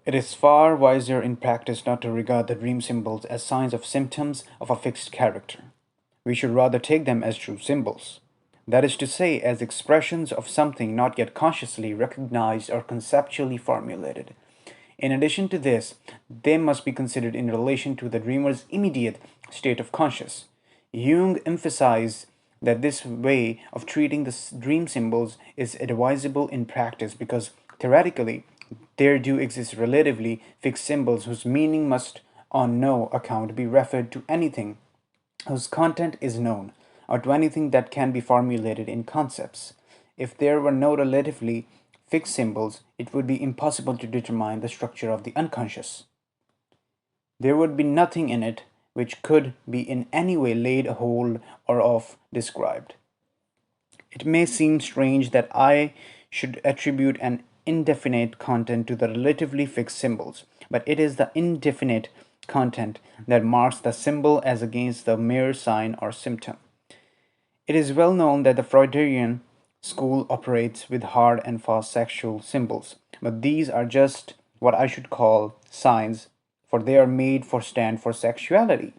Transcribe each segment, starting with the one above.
It is far wiser in practice not to regard the dream symbols as signs of symptoms of a fixed character. We should rather take them as true symbols. That is to say, as expressions of something not yet consciously recognized or conceptually formulated. In addition to this, they must be considered in relation to the dreamer's immediate state of conscious. Jung emphasized that this way of treating the dream symbols is advisable in practice because theoretically there do exist relatively fixed symbols whose meaning must on no account be referred to anything whose content is known, or to anything that can be formulated in concepts. If there were no relatively fixed symbols, it would be impossible to determine the structure of the unconscious. There would be nothing in it which could be in any way laid hold or of described. It may seem strange that I should attribute an indefinite content to the relatively fixed symbols, but it is the indefinite content that marks the symbol as against the mere sign or symptom. It is well known that the Freudian school operates with hard and fast sexual symbols, but these are just what I should call signs, for they are made for stand for sexuality.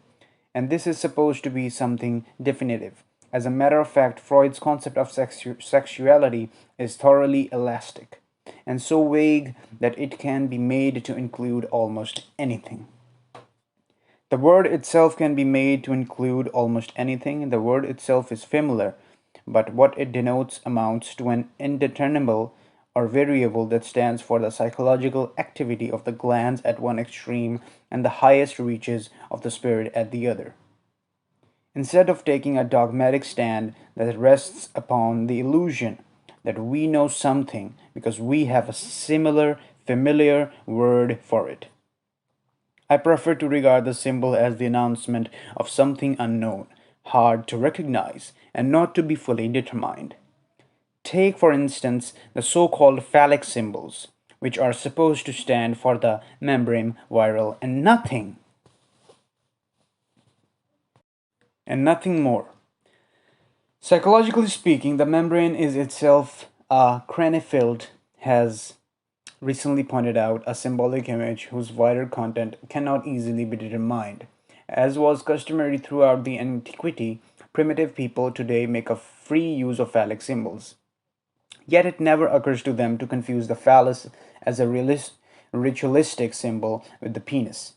And this is supposed to be something definitive. As a matter of fact, Freud's concept of sexuality is thoroughly elastic and so vague that it can be made to include almost anything. The word itself can be made to include almost anything. The word itself is familiar, but what it denotes amounts to an indeterminable or variable that stands for the psychological activity of the glands at one extreme and the highest reaches of the spirit at the other. Instead of taking a dogmatic stand that rests upon the illusion that we know something because we have a similar, familiar word for it, I prefer to regard the symbol as the announcement of something unknown, hard to recognize, and not to be fully determined. Take, for instance, the so called phallic symbols, which are supposed to stand for the membrane, viral, and nothing more. Psychologically speaking, the membrane is itself a cranifield, has recently pointed out a symbolic image whose wider content cannot easily be determined. As was customary throughout the antiquity, primitive people today make a free use of phallic symbols. Yet it never occurs to them to confuse the phallus as a ritualistic symbol with the penis.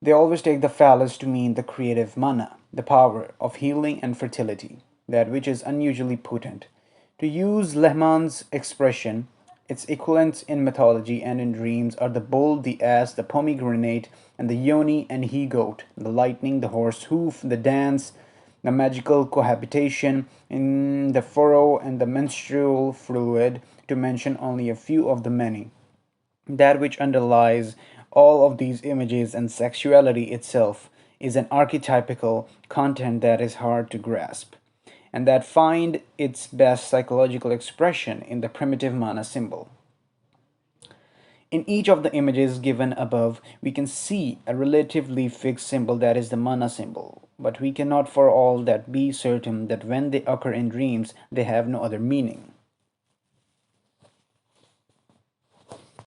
They always take the phallus to mean the creative mana, the power of healing and fertility, that which is unusually potent. To use Lehmann's expression, its equivalents in mythology and in dreams are the bull, the ass, the pomegranate, and the yoni and he goat, the lightning, the horse hoof, the dance, the magical cohabitation in the furrow, and the menstrual fluid, to mention only a few of the many. That which underlies all of these images and sexuality itself is an archetypical content that is hard to grasp, and that find its best psychological expression in the primitive mana symbol. In each of the images given above, we can see a relatively fixed symbol that is the mana symbol, but we cannot for all that be certain that when they occur in dreams, they have no other meaning.